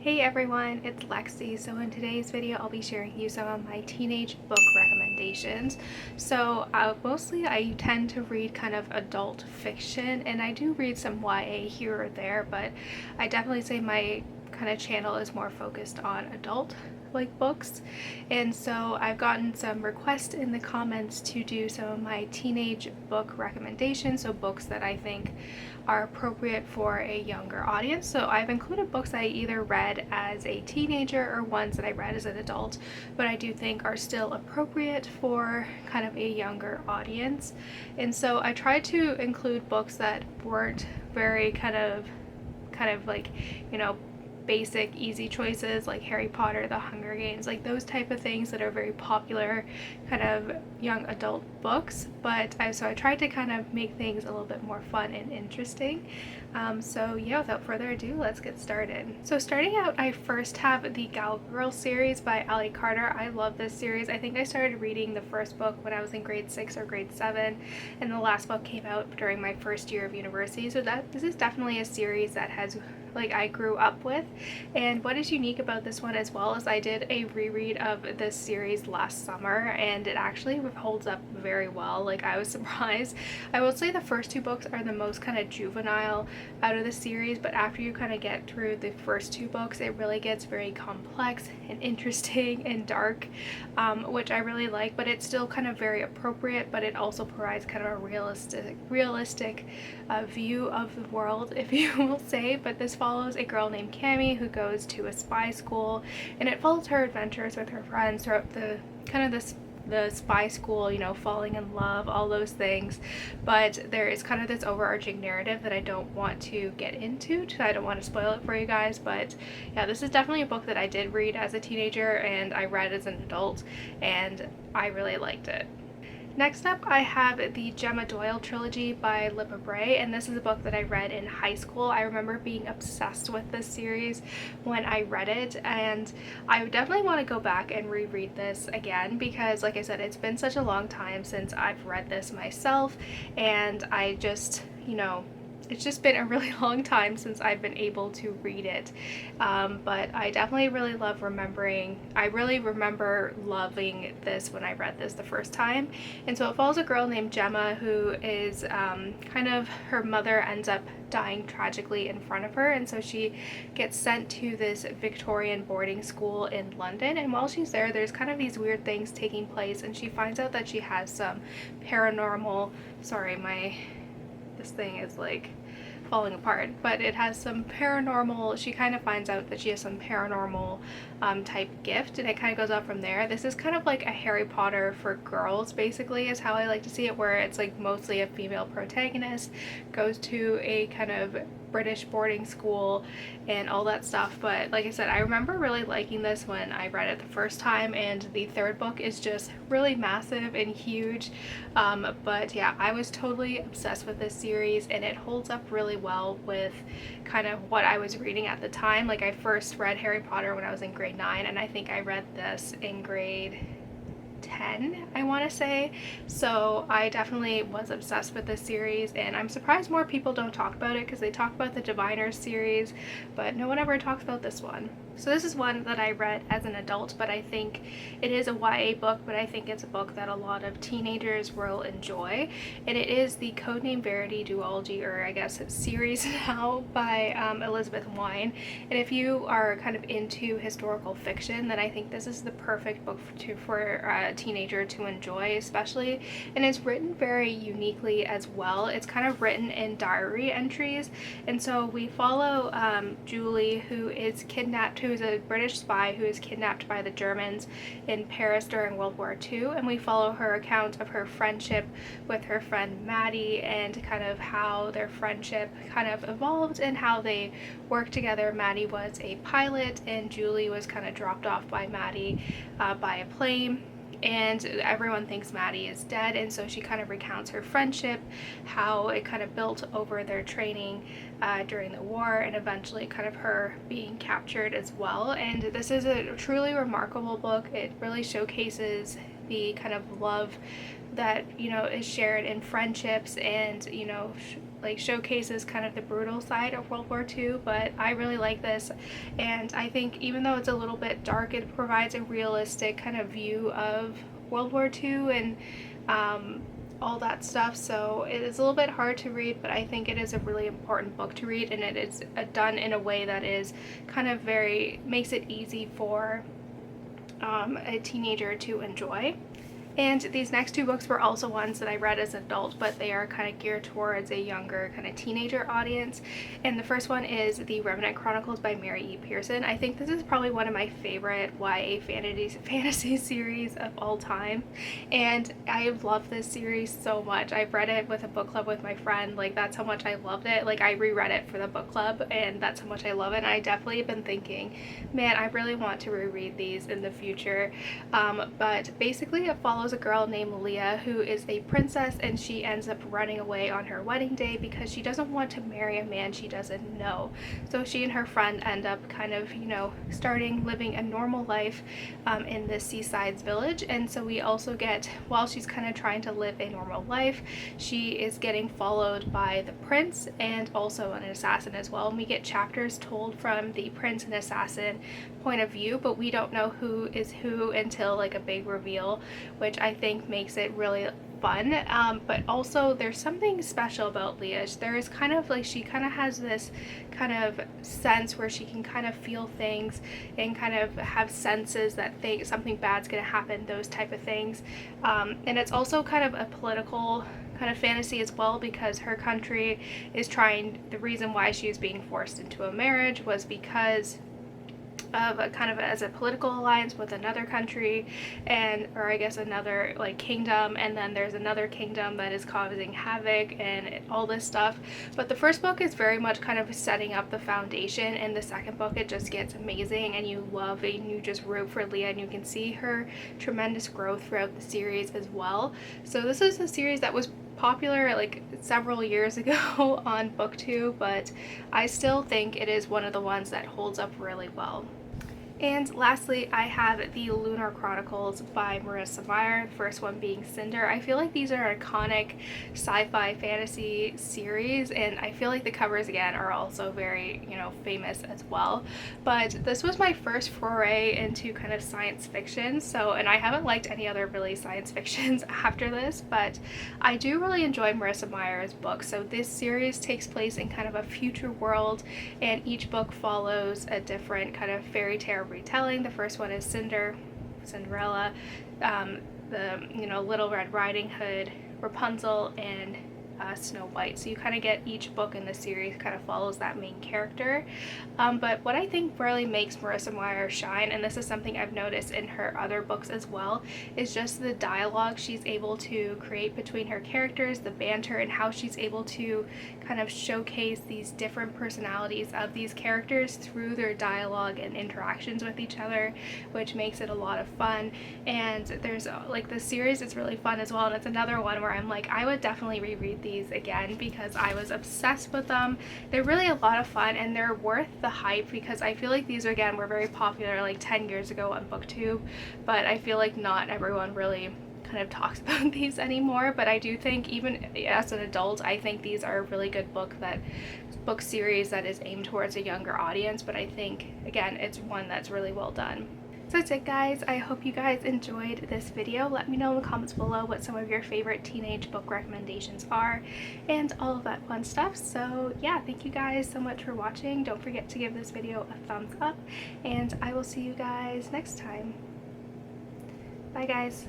Hey everyone, it's Lexie. So in today's video, I'll be sharing you some of my teenage book recommendations. So mostly I tend to read kind of adult fiction, and I do read some YA here or there, but I definitely say my kind of channel is more focused on adult books. And so I've gotten some requests in the comments to do some of my teenage book recommendations, so books that I think are appropriate for a younger audience. So I've included books I either read as a teenager or ones that I read as an adult, but I do think are still appropriate for kind of a younger audience. And so I tried to include books that weren't very kind of like, basic easy choices like Harry Potter, The Hunger Games, like those type of things that are very popular kind of young adult books. But I tried to kind of make things a little bit more fun and interesting. So yeah, without further ado, let's get started. So starting out, I first have the Gallagher series by Ali Carter. I love this series. I think I started reading the first book when I was in grade 6 or grade 7, and the last book came out during my first year of university. So this is definitely a series that has I grew up with. And what is unique about this one as well is I did a reread of this series last summer, and it actually holds up very well. I was surprised. I will say the first two books are the most kind of juvenile out of the series, but after you kind of get through the first two books, it really gets very complex and interesting and dark, which I really like. But it's still kind of very appropriate, but it also provides kind of a realistic view of the world, if you will say. But this follows a girl named Cammy who goes to a spy school, and it follows her adventures with her friends throughout the spy school, falling in love, all those things. But there is kind of this overarching narrative that I don't want to get into, so I don't want to spoil it for you guys. But yeah, this is definitely a book that I did read as a teenager and I read as an adult, and I really liked it. Next up, I have the Gemma Doyle Trilogy by Libba Bray, and this is a book that I read in high school. I remember being obsessed with this series when I read it, and I definitely want to go back and reread this again because, like I said, it's been such a long time since I've read this myself, and I just, it's just been a really long time since I've been able to read it. But I definitely really remember loving this when I read this the first time. And so it follows a girl named Gemma who is her mother ends up dying tragically in front of her, and so she gets sent to this Victorian boarding school in London. And while she's there, there's kind of these weird things taking place, and she finds out that she has some paranormal, this thing is falling apart, but it has some paranormal, she kind of finds out that she has some paranormal type gift, and it kind of goes off from there. This is kind of like a Harry Potter for girls, basically, is how I like to see it, where it's mostly a female protagonist goes to a kind of British boarding school and all that stuff. But like I said, I remember really liking this when I read it the first time, and the third book is just really massive and huge. But yeah, I was totally obsessed with this series, and it holds up really well with kind of what I was reading at the time. I first read Harry Potter when I was in grade 9, and I think I read this in grade 10, I want to say. So I definitely was obsessed with this series, and I'm surprised more people don't talk about it because they talk about the Diviners series, but no one ever talks about this one. So this is one that I read as an adult, but I think it is a YA book, but I think it's a book that a lot of teenagers will enjoy. And it is the codename Verity Duology, or I guess series now, by Elizabeth Wein. And if you are kind of into historical fiction, then I think this is the perfect book for a teenager to enjoy, especially. And it's written very uniquely as well. It's kind of written in diary entries, and so we follow Julie, who is a British spy who is kidnapped by the Germans in Paris during World War II, and we follow her account of her friendship with her friend Maddie, and kind of how their friendship kind of evolved and how they worked together. Maddie was a pilot, and Julie was kind of dropped off by Maddie by a plane, and everyone thinks Maddie is dead, and so she kind of recounts her friendship, how it kind of built over their training during the war, and eventually kind of her being captured as well. And this is a truly remarkable book. It really showcases the kind of love that is shared in friendships, and like showcases kind of the brutal side of World War II, but I really like this, and I think even though it's a little bit dark, it provides a realistic kind of view of World War II and all that stuff. So it is a little bit hard to read, but I think it is a really important book to read, and it is done in a way that is kind of makes it easy for a teenager to enjoy. And these next two books were also ones that I read as an adult, but they are kind of geared towards a younger kind of teenager audience. And the first one is the Remnant Chronicles by Mary E. Pearson. I think this is probably one of my favorite YA fantasy series of all time. And I love this series so much. I've read it with a book club with my friend. Like, that's how much I loved it. Like, I reread it for the book club, and that's how much I love it. And I definitely have been thinking, man, I really want to reread these in the future. But basically it follows a girl named Leah who is a princess, and she ends up running away on her wedding day because she doesn't want to marry a man she doesn't know. So she and her friend end up kind of, you know, starting living a normal life in this seaside village. And so we also get, while she's kind of trying to live a normal life, she is getting followed by the prince and also an assassin as well. And we get chapters told from the prince and assassin point of view, but we don't know who is who until like a big reveal, which I think makes it really fun. But also there's something special about Leah. There is kind of like, she kind of has this kind of sense where she can kind of feel things and kind of have senses that something bad's gonna happen, those type of things. And it's also kind of a political kind of fantasy as well, because her country is the reason why she was being forced into a marriage was because of a kind of as a political alliance with another country, or I guess another like kingdom, and then there's another kingdom that is causing havoc and all this stuff. But the first book is very much kind of setting up the foundation, and the second book it just gets amazing, and you love it and you just root for Leah, and you can see her tremendous growth throughout the series as well. So this is a series that was popular like several years ago on BookTube, but I still think it is one of the ones that holds up really well. And lastly, I have the Lunar Chronicles by Marissa Meyer, the first one being Cinder. I feel like these are iconic sci-fi fantasy series, and I feel like the covers again are also very, you know, famous as well. But this was my first foray into kind of science fiction, and I haven't liked any other really science fictions after this, but I do really enjoy Marissa Meyer's books. So this series takes place in kind of a future world, and each book follows a different kind of fairy tale retelling. The first one is Cinderella, the, you know, Little Red Riding Hood, Rapunzel, and Snow White. So you kind of get each book in the series kind of follows that main character. But what I think really makes Marissa Meyer shine, and this is something I've noticed in her other books as well, is just the dialogue she's able to create between her characters, the banter, and how she's able to kind of showcase these different personalities of these characters through their dialogue and interactions with each other, which makes it a lot of fun. And there's like the series is really fun as well, and it's another one where I'm like, I would definitely reread these again because I was obsessed with them. They're really a lot of fun, and they're worth the hype because I feel like these again were very popular like 10 years ago on BookTube, but I feel like not everyone really kind of talks about these anymore. But I do think even as an adult, I think these are a really good book series that is aimed towards a younger audience, but I think again it's one that's really well done. So that's it, guys. I hope you guys enjoyed this video. Let me know in the comments below what some of your favorite teenage book recommendations are and all of that fun stuff. So yeah, thank you guys so much for watching. Don't forget to give this video a thumbs up, and I will see you guys next time. Bye, guys.